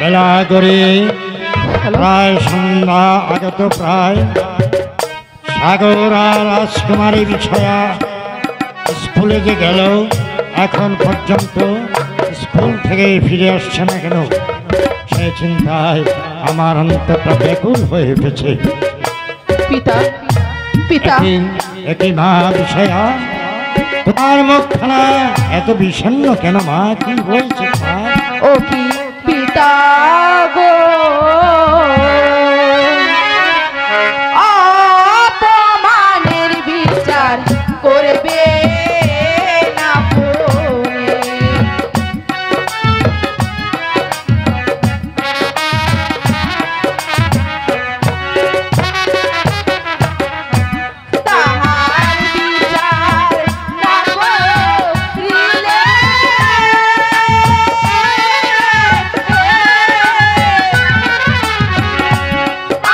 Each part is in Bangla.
বেলা করে প্রায় সন্ধ্যা আগত প্রায় সাগর আর রাজকুমারী বিষয়া স্কুলে যে গেল এখন পর্যন্ত স্কুল থেকে ফিরে আসছে না কেন, সে চিন্তায় আমার অন্তরটা ব্যাকুল হয়ে উঠেছে। পিতা পিতা একই মা বিষয়া, তোমার মুখখানা এত বিষণ্ণ কেন মা? কি হয়েছে মা? ও কি পিতা গো, অপমানের বিচার করবে না পরে। তাহার বিচার না করিলে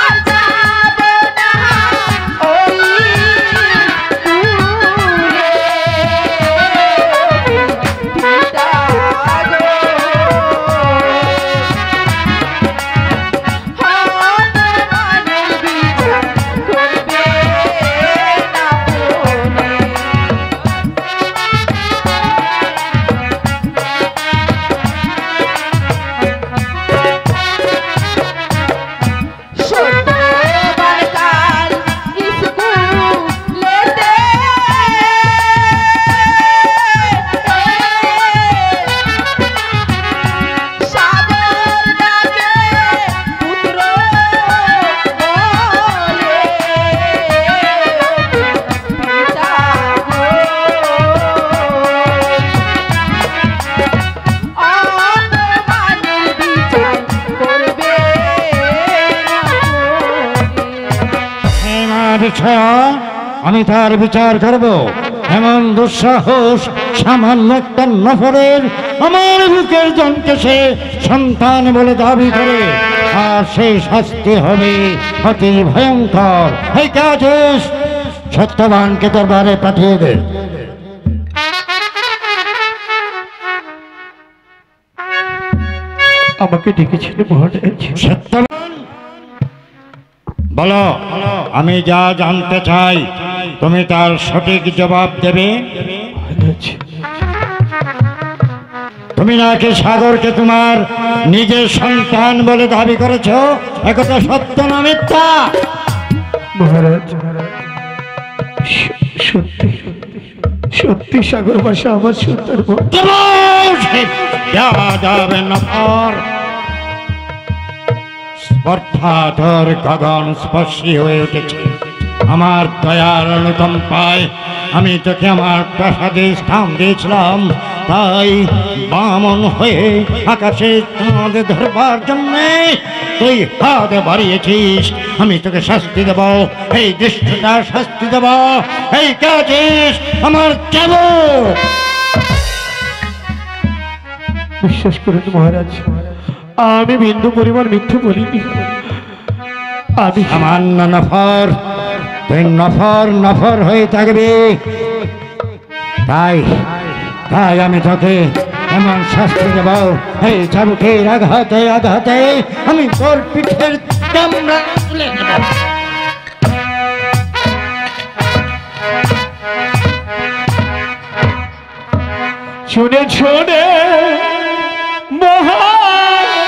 আর যাব না ওই দূরে। পিতা গো, অপমানের বিচার করবে না পরে। ছোটবার কাল স্কুলেতে সাগর ডাকে পুত্র বলে। পিতা গো, অপমানের বিচার করবে না পরে। হে মা বিষয়া, আমি তার বিচার করব? এমন দুঃসাহস সামান্য একটা নফরের আমার বুকের জনকে সে সন্তান বলে দাবি করে, আর সেই শাস্তি হবে অতি ভয়ঙ্কর। এই কাজেস সত্যবানকে দরবারে পাঠিয়ে দে। আমাকে ডেকেছিল মহারাজ। সত্যবান, বলো আমি যা জানতে চাই তুমি তার সঠিক জবাব দেবে। মহারাজ, তুমি নাকি সাগরকে তোমার নিজের সন্তান বলে দাবি করেছ, একথা সত্য না মিথ্যা? মহারাজ, সত্যি সত্যি সাগর ভাষা আমার সন্তান। স্পর্ধাধর গগন স্পর্শী হয়ে উঠেছে। আমার দয়ার অনুকম্পায় আমি তোকে আমার প্রাসাদে স্থান দিয়েছিলাম, তাই বামন হয়ে আকাশে চাঁদ ধরবার জন্যে তুই হাত বাড়িয়েছিস। আমি তোকে শাস্তি দেব, এই দৃষ্টটার শাস্তি দেব। এই কাজিস আমার কেমন? বিশ্বাস করুন মহারাজ, আমি বিন্দু পরিমাণ মিথ্যে বলিনি। আমি সামান্য নফর, তুই নফর নফর হয়ে থাকবি। তাই তাই আমি তোকে এমন শাস্তি দেব, এই চাবুকের আঘাতে আঘাতে আমি তোর পিঠের চামড়া তুলে দেব। শুনে শুনে মহারাজা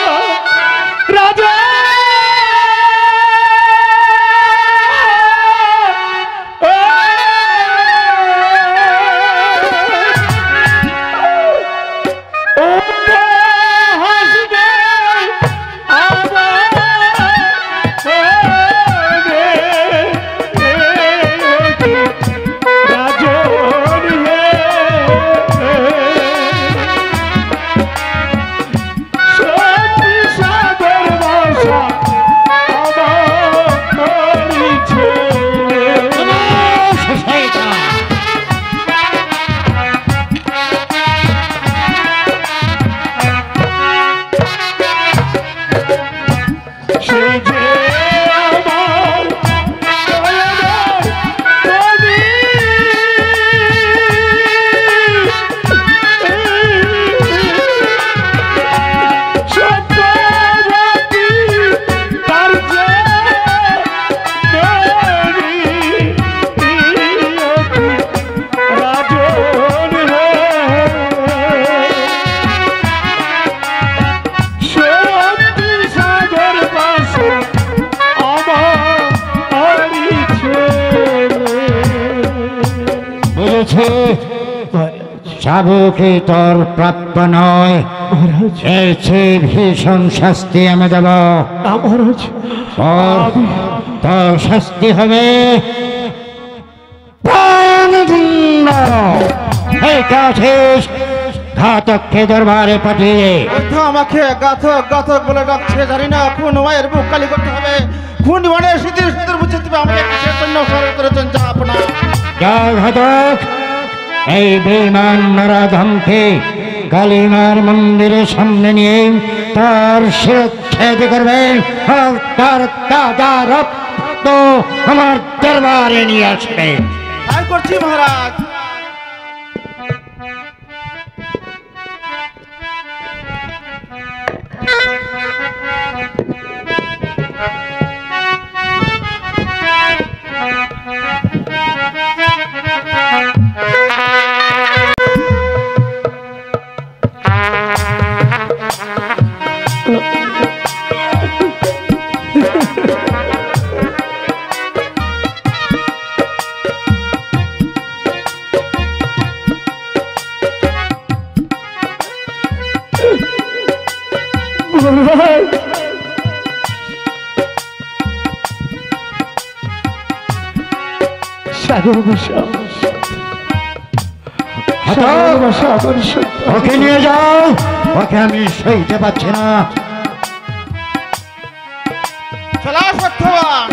চাবুকে তোর প্রাপ্য নয়, মহারাজ এর চেয়ে ভীষণ শাস্তি আমি দেব। মহারাজ তোর শাস্তি হবে প্রাণদণ্ড। এই কাছিস ঘাতককে দরবারে পাঠিয়ে আমাকে গাথক গাথক বলে ডাকছে, জানি না কোন মায়ের বুক কালি করতে হবে, কোন মানে শীতের শীতের বুঝে দিবে আমাকে কিসের জন্য সরল করেছেন যা আপনার। জয় ঘাতক, এই বেঈমান নরাধমকে কালীমার মন্দিরের সামনে নিয়ে তার শিরচ্ছেদ করবেন আর তার তাজা রক্ত আমার দরবারে নিয়ে আসবে। তাই করছি মহারাজ। মহারাজ সাগর বসা সাগর বসা আমার সন্তান। ওকে নিয়ে যাও, ওকে আমি সইতে পারছি না। চলা সত্যবান।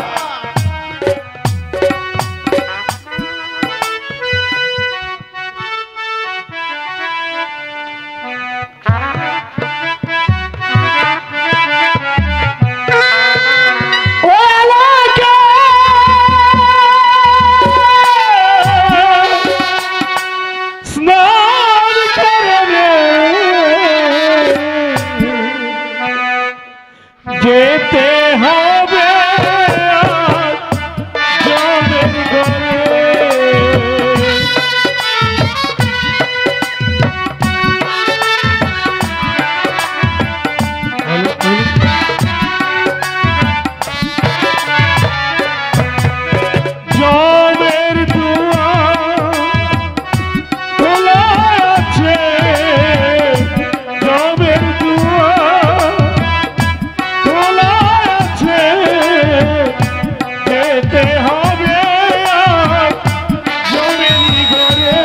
স্নান করে যেতে হবে জলের ঘরে। জলের দুয়ার খোলা আছে, জলের দুয়ার খোলা আছে, যেতে হবে আর জলের ঘরে।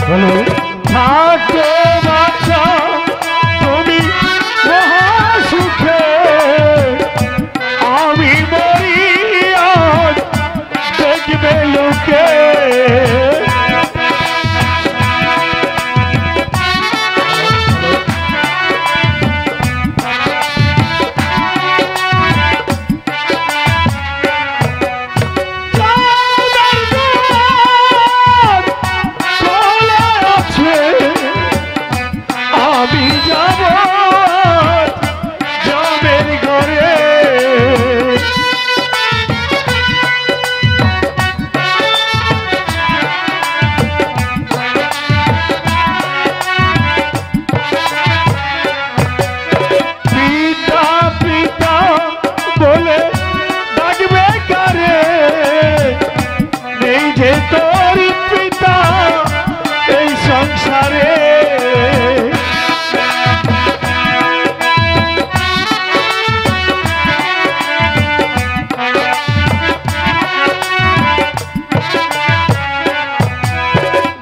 বলো থাকো বাচ্চা তুমি মহাসুখে, আমি মরি আজ দেখবে লোকে। আমি যাব জমের ঘরে। পিতা পিতা বলে ডাকবে কারে, নেই যে তোর পিতা এই সংসারে।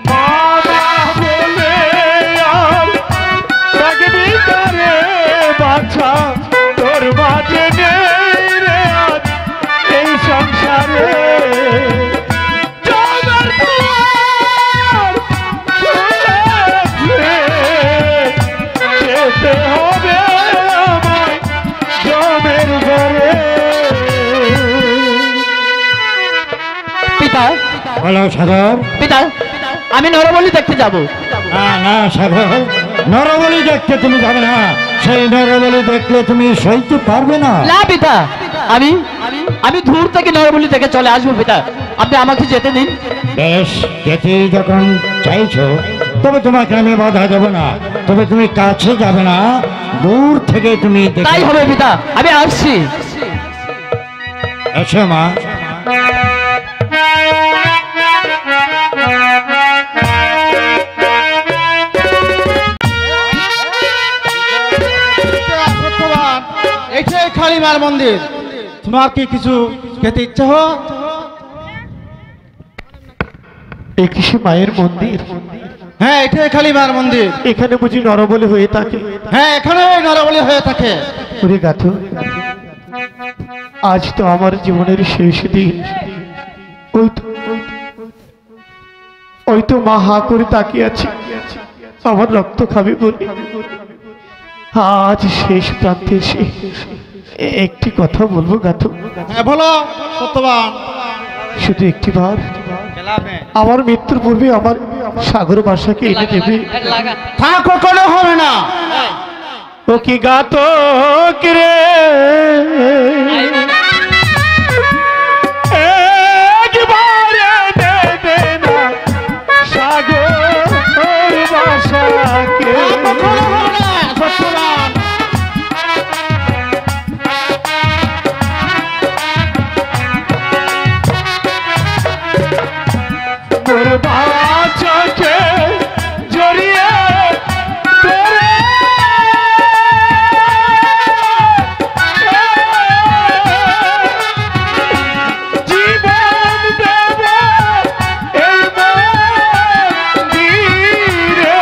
মামা বলে আর ডাকবি কারে, বাছা তোর মাঝে নেই রে আজ এই সংসারে। জমের দুয়ার খুলেছে, যেতে হবে আমায় জমের ঘরে। পিতা বলো সাগর। পিতা আমি নরবলি দেখতে যাব। না না সাগর, নরবলি দেখতে তুমি যাবে না। সেই নরবলি দেখলে তুমি সইতে পারবে না। না পিতা, আমি আমি দূর থেকে নরবলি থেকে চলে আসবো পিতা, আপনি আমাকে যেতে দিন। বেশ, যেতে যখন চাইছো তবে তোমাকে আমি বাধা দেব না, তবে তুমি কাছে যাবে না, দূর থেকে তুমি দেখে তাই হবে পিতা, আমি আসছি। এসো মা। এইটাই কালীমার মন্দির। তোমার কি কিছু খেতে ইচ্ছা হয়? এই কৃষি মায়ের মন্দির, হ্যাঁ এটাই কালীমার মন্দির। এখানে বুঝি নরবলি হয়ে থাকে? হ্যাঁ এখানে নরবলি হয়ে থাকে। ওরে গাথু, আজ তো আমার জীবনের শেষ দিন। ওই তো মা হা করে তাকিয়ে আছে, আমার রক্ত খাবে বলে। আজ শেষ প্রান্তে এসে একটি কথা বলবো গাথু। হ্যাঁ বলো সত্যবান। শুধু একটি বার আমার মৃত্যুর পূর্বে আমার সাগর বাসাকে এনে দেবে। তা কখনো হবে না। ও কি গাতক রে, একবার এনে দে না সাগর বাসাকে। কখনো হবে না সত্যবান। তোর বাঁচাকে জড়িয়ে তোরে জীবন দেব এই মন্দিরে।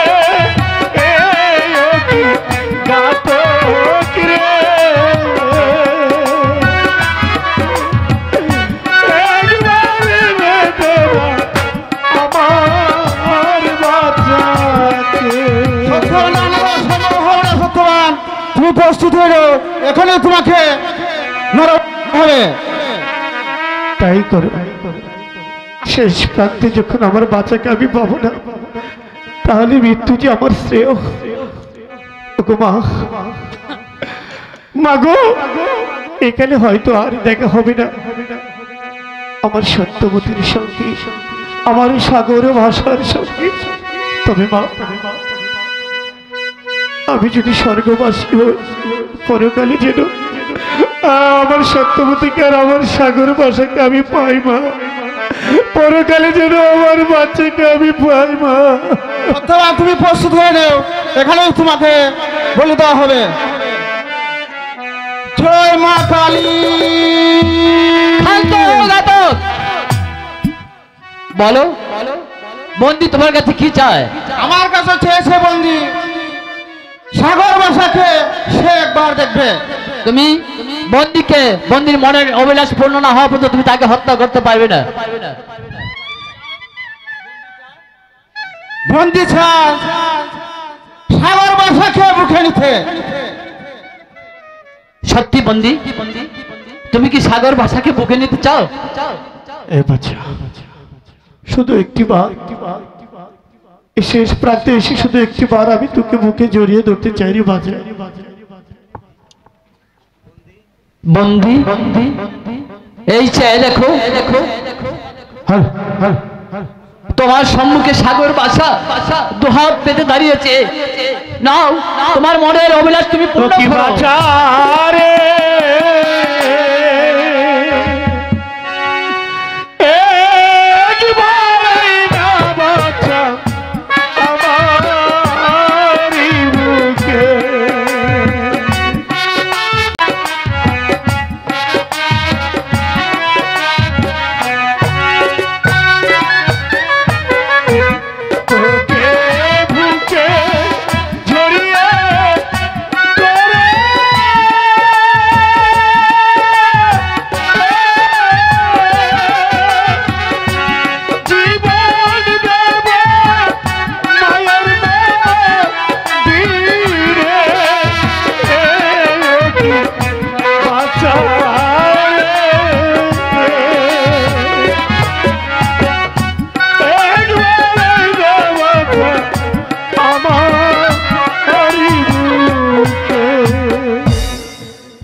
এই অতি ঘাতক রে, তুমি প্রস্তুত হয়ে যাও, এখানে তোমাকে হবে। তাই করো। শেষ প্রান্তে যখন আমার বাচ্চাকে আমি পাবো না, তাহলে মৃত্যু যে আমার শ্রেয়। ওগো মা, মাগো, এখানে হয়তো আর দেখা হবে না আমার সত্যবতীর সঙ্গে, আমার সাগর ভাষার সঙ্গে। তবে মা, আমি যদি স্বর্গবাসী হই, পরকালে যেন আমার সত্যবতীকে আর আমার সাগর ভাষাকে আমি পাই মা। পরকালে যেন আমার বাচ্চাকে আমি পাই মা। সত্যবান তুমি প্রস্তুত হয়ে যাও, এখানেও তোমাকে বলে দেওয়া হবে। জয় মা কালী। শান্ত হও ঘাতক। বলো বন্দি তোমার কাছে কি চায়? আমার কাছে চেয়েছে বন্দি সাগর বাসাকে সে একবার দেখবে। তুমি বন্দিকে, বন্দির মনের অভিলাষ পূর্ণ না হওয়া পর্যন্ত তুমি তাকে হত্যা করতে পারবে না। বন্দি চায় সাগর বাসাকে বুকে নিতে। সত্যি বন্দি, তুমি কি সাগর ভাষাকে বুকে নিতে চাও? এ বাচ্চা, শুধু একটি বার, এই শেষ প্রান্তে এসে শুধু একটি বার আমি তোকে বুকে জড়িয়ে ধরতে চাই রে বাজা। বন্দি এই চেয়ে দেখো, হ্যাঁ হ্যাঁ, তোমার সম্মুখে সাগর ভাষা দুহাত পেতে দাঁড়িয়েছে। নাও তোমার মনের অভিলাষ তুমি তো পূর্ণ কি করো। বাচ্চা রে, একবারই না বাচ্চা আমারই বুকে। তোকে বুকে জড়িয়ে তোরে জীবন দেব মায়ের মন্দিরে। বাঁচা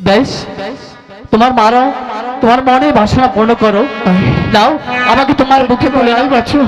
বেশ, তোমার মারা তোমার মনে বাসনা পূর্ণ করো। নাও আমাকে তোমার বুকে বলে নাও। বাচ্চা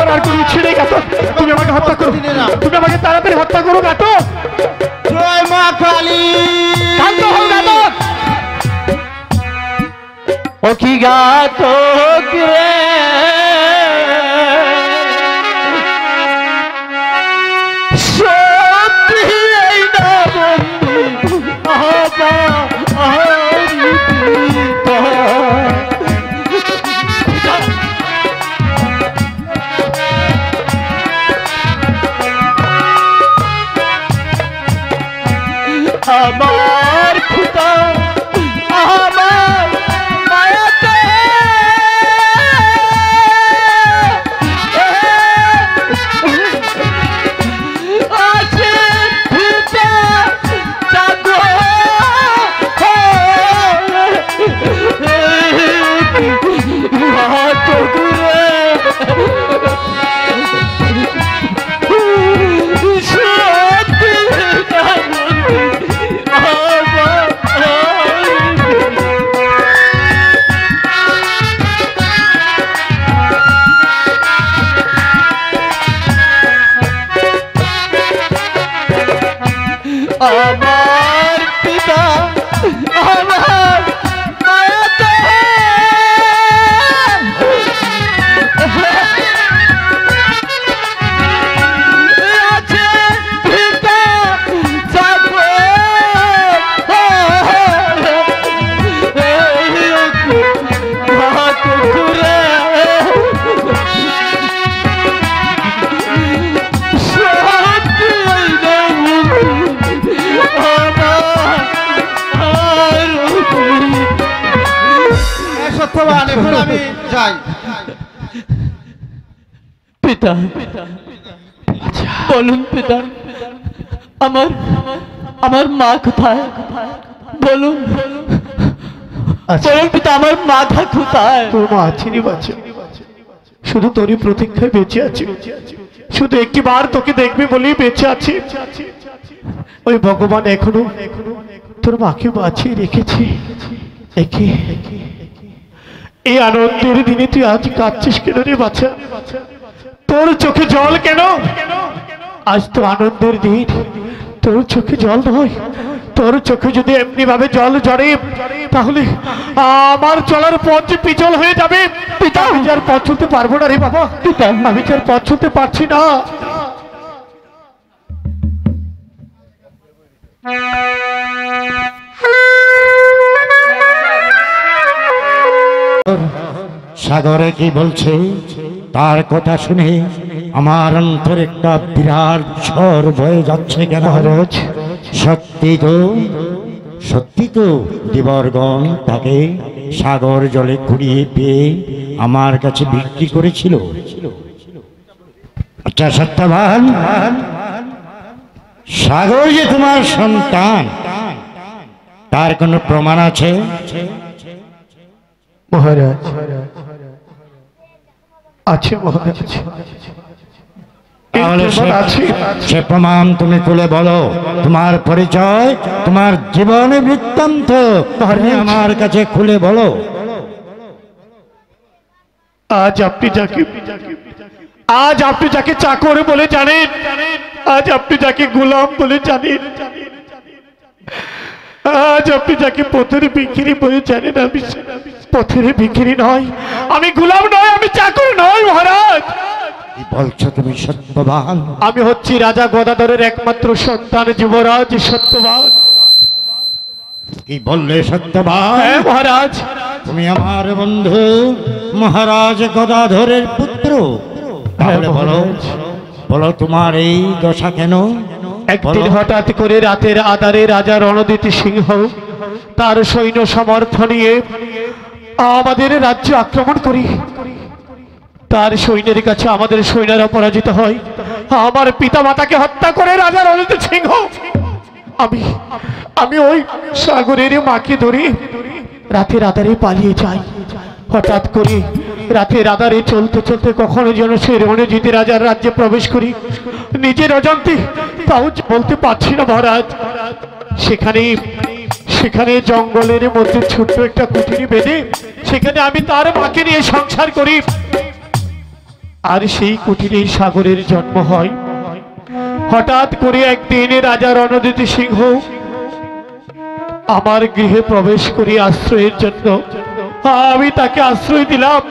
আমার আর কোনো ইচ্ছে নেই ঘাতক। তুমি আমাকে হত্যা করো, তুমি আমাকে তাড়াতাড়ি হত্যা করো ঘাতক। জয় মা কালী। শান্ত হও ঘাতক। ও কি ঘাতক রে, সত্যি এই না বন্ধু আমার খুদা আমার মায়াতে আছে খুদা জাগো আমার পিতা আমার মায়াতে আছে পিতা জাগো কুকুরে সত্যবান, এখন আমি যাই। পিতা বলুন পিতা, আমার আমার মা কোথায় বলুন, বলুন পিতা আমার মাথা কোথায়? তোর মা আছেনি বাচ্চা, শুধু তোরই প্রতীক্ষায় বেঁচে আছে, শুধু একটি বার তোকে দেখবে বলেই বেঁচে আছে। ওই ভগবান এখনো তোর মাকে বাঁচিয়ে রেখেছে। একে এই আনন্দের দিনে তুই আজ কাঁদছিস কেন রে বাচ্চা? তোর চোখে জল কেন? আজ তো আনন্দের দিন, তোর চোখে জল নয়। তোর চোখে যদি এমনি ভাবে জল ঝরে তাহলে আমার চলার পথ যে পিছল হয়ে যাবে। পিতা আমি যার পথ চলতে পারবো না রে বাবা, পিতা আমি যার পথ চলতে পারছি না। সাগরে কি বলছে তার কথা শুনে আমার অন্তরে একটা বিরাট ঝড় বয়ে যাচ্ছে কেন মহারাজ? সত্যি তো দেবরগণ তাকে সাগর জলে কুড়িয়ে পেয়ে আমার কাছে বিক্রি করেছিল। আচ্ছা সত্যবান, সাগর যে তোমার সন্তান তার কোনো প্রমাণ আছে? মহারাজ আছে মহারাজ, তাহলে সে প্রমাণ তুমি তুলে বলো। তোমার পরিচয়, তোমার জীবন বৃত্তান্ত আমার কাছে খুলে বলো। আজ আপনি যাকে চাকর বলে জানেন, আজ আপনি যাকে গোলাম বলে জানেন, আজ আপনি যাকে পথের ভিখিরি বলে জানেন, আমি পথের ভিখিরি নয়, আমি গোলাম নয়, আমি চাকর নয় মহারাজ। কি বলছো তুমি সত্যবান? আমি হচ্ছি রাজা গদাধরের একমাত্র সন্তান যুবরাজ সত্যবান। কি বললে সত্যবান? হ্যাঁ মহারাজ, তুমি আমার বন্ধু মহারাজ গদাধরের পুত্র। তাহলে বলো বলো তোমার এই দশা কেন? একদিন হঠাৎ করে রাতের আধারে রাজা রণজিৎ সিংহ তার সৈন্য সমর্থ নিয়ে আমাদের রাজ্য আক্রমণ করি। তার সৈন্যের কাছে আমাদের সৈন্যরা পরাজিত হয়। আমার পিতা মাতাকে হত্যা করে রাজা রণজিৎ সিংহ আমি ওই সাগরের মাকে ধরে রাতের আধারে পালিয়ে যাই। হঠাৎ করে রাতের আধারে চলতে চলতে কখনো যেন সে রণজিৎ রাজার রাজ্যে প্রবেশ করি, নিজের অজান্তে, তাও বলতে পারছি না মহারাজ। সেখানে জঙ্গলের মধ্যে ছোট্ট একটা কুটিরে বেঁধে সেখানে আমি তার মাকে নিয়ে সংসার করি। আর সেই কুটিরে সাগরের জন্ম হয়। হঠাৎ করে একদিন রাজা রণজিৎ সিংহ আমার গৃহে প্রবেশ করে আশ্রয়ের জন্য আমি তাকে আশ্রয় দিলাম।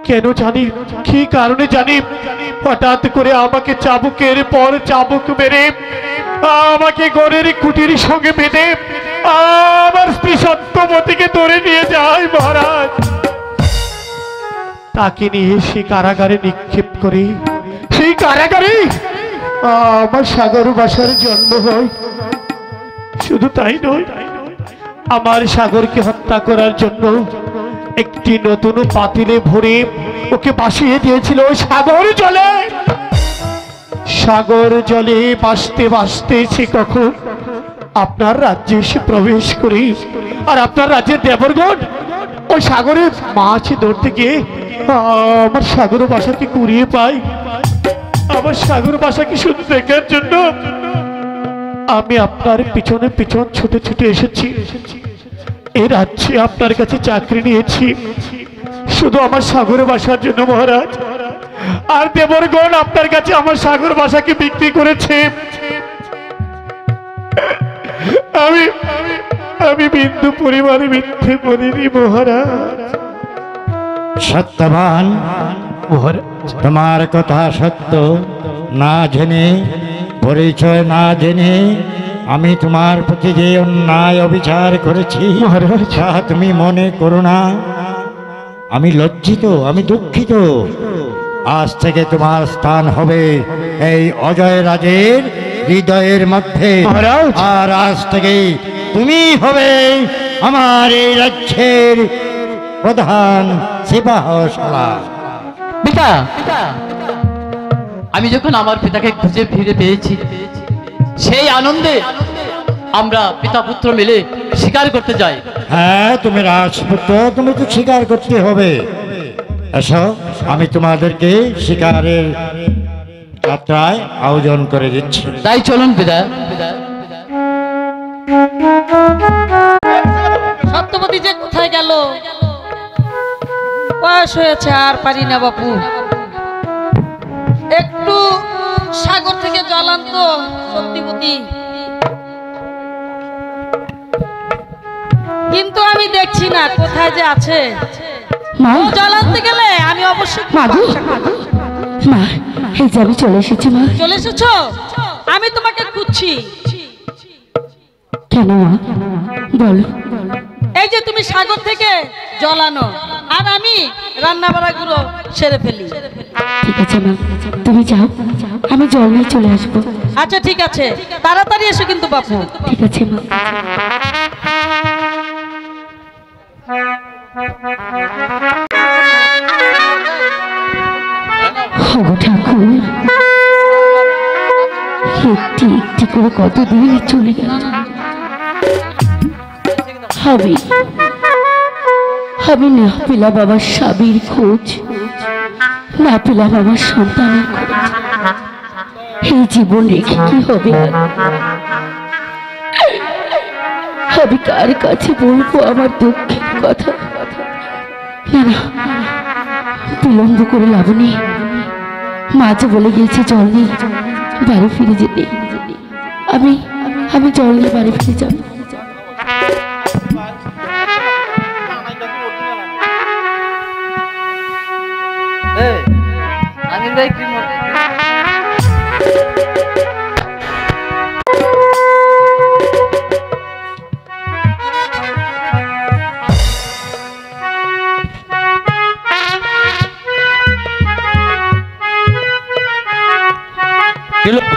কেন জানি, কি কারণে জানি, হঠাৎ করে আমাকে চাবুকের পর চাবুক মেরে আমাকে ঘরের কুটির সঙ্গে বেঁধে আমার স্ত্রী সত্যবতীকে ধরে নিয়ে যায় মহারাজ। তাকে নিয়ে সে কারাগারে নিক্ষেপ করে সেই কারাগারে আমার সাগর বাসার জন্ম হয়। শুধু তাই নয়, আমার সাগরকে হত্যা করার জন্য একটি নতুন পাতিলে ভরে ওকে ভাসিয়ে দিয়েছিল সাগর জলে। সাগর জলে ভাসতে ভাসতে সে কখন আপনার রাজ্যে এসে প্রবেশ করি, আর আপনার রাজ্যের দেবরগণ ওই সাগরে মাছ ধরতে গিয়ে আমার সাগর বাসাকে কুড়িয়ে পাই। আমার সাগর বাসাকে শুধু দেখার জন্য আমি আপনার পিছনে পিছন ছুটে ছুটে এসেছি। এই রাজ্যে আপনার কাছে চাকরি নিয়েছি শুধু আমার সাগর বাসার জন্য মহারাজ। আর দেবরগণ আপনার কাছে আমার সাগর বাসাকে বিক্রি করেছে। আমি আমি বিন্দু পরিমাণে মিথ্যে বলিনি মহারাজ। সত্যবান, তোমার কথা সত্য না জেনে, পরিচয় না জেনে আমি তোমার প্রতি যে অন্যায় অবিচার করেছি তা তুমি মনে করো না। আমি লজ্জিত, আমি দুঃখিত। আজ থেকে তোমার স্থান হবে এই অজয় রাজের হৃদয়ের মধ্যে, আর আজ থেকে তুমি হবে আমার এই রাজ্যের প্রধান সিপাহসালা। পিতা, আমি যখন আমার পিতাকে খুঁজে ফিরে পেয়েছি সেই আনন্দে আমরা পিতা পুত্র মিলে শিকার করতে যাই। হ্যাঁ, তুমি রাজপুত্র, তুমি তো শিকার করতে হবে। এসো, আমি তোমাদেরকে শিকারের যাত্রায় আয়োজন করে দিচ্ছি। তাই চলুন পিতা। সত্যবতী যে কোথায় গেল? বয়স হয়েছে, আর পারি না বাপু। একটু সাগর থেকে জল আনতো সত্যবতী। কিন্তু আমি দেখছি না কোথায় যে আছে। ও জল আনতে গেলে আমি অবশ্যই মা, এই যে আমি চলে এসেছি। মা, চলে এসেছো? আমি তোমাকে খুঁজছি। কেন মা, বলো। এই যে তুমি সাগর থেকে জল আনো, আর আমি রান্না বাড়াগুলো সেরে ফেলি। ঠিক আছে মা, তুমি যাও, আমি জল নিয়ে চলে আসবো। আচ্ছা ঠিক আছে, তাড়াতাড়ি এসো কিন্তু বাপু। ঠিক আছে মা। ওগো ঠাকুর, একটি একটি করে কতদিন চলে গেল। আমি না পেলাম বাবার স্বামীর খোঁজ, না পেলাম আমার সন্তানের খোঁজ। এই জীবন রেখে কি হবে? আমি কার কাছে বলবো আমার দুঃখের কথা? না না, বিলম্ব করে লাভ নেই। মা যে বলে গিয়েছে জল নিয়ে বাড়ি ফিরে যেতে। আমি জল নিয়ে বাড়ি ফিরে যাব।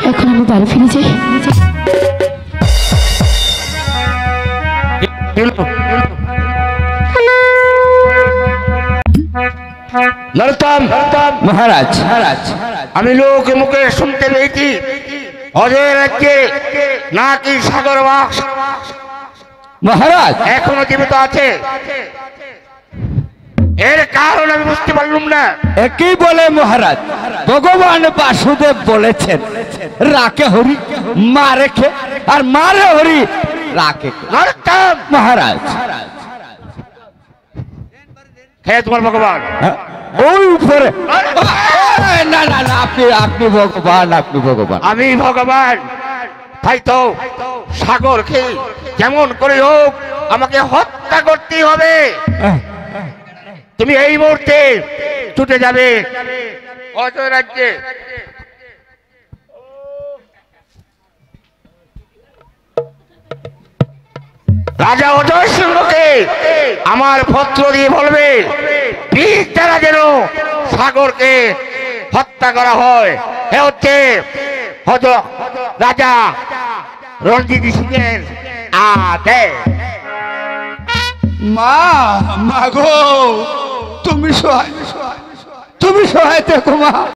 এখন আমি বাড়ি ফিরে যাই। মহারাজ, আমি লোক মুখে শুনতে পেয়েছি অজয় রাজ্যে নাকি সাগর বাস মহারাজ এখনো জীবিত আছে। এর কারণ আমি বুঝতে পারলাম না। একই বলে মহারাজ, ভগবান বাসুদেব বলেছেন রাকে হরি মারে খে, আর মারে হরি রাকে। নরোত্তম মহারাজ, হে তোমার ভগবান, ওই উপরে না না না আপনি আপনি ভগবান, আপনি ভগবান। আমি ভগবান, তাই তো সাগরকে যেমন করে হোক আমাকে হত্যা করতেই হবে। তুমি এই মুহূর্তে ছুটে যাবে অজয় রাজ্যে। রাজা অজয় সিংহকে আমার পত্র দিয়ে বলবে বীর দ্বারা যেন সাগরকে হত্যা করা হয়। এ হচ্ছে রাজা রণজিৎ সিংহের আদেশ। মা মাগো তুমি সহায় থেকো মা।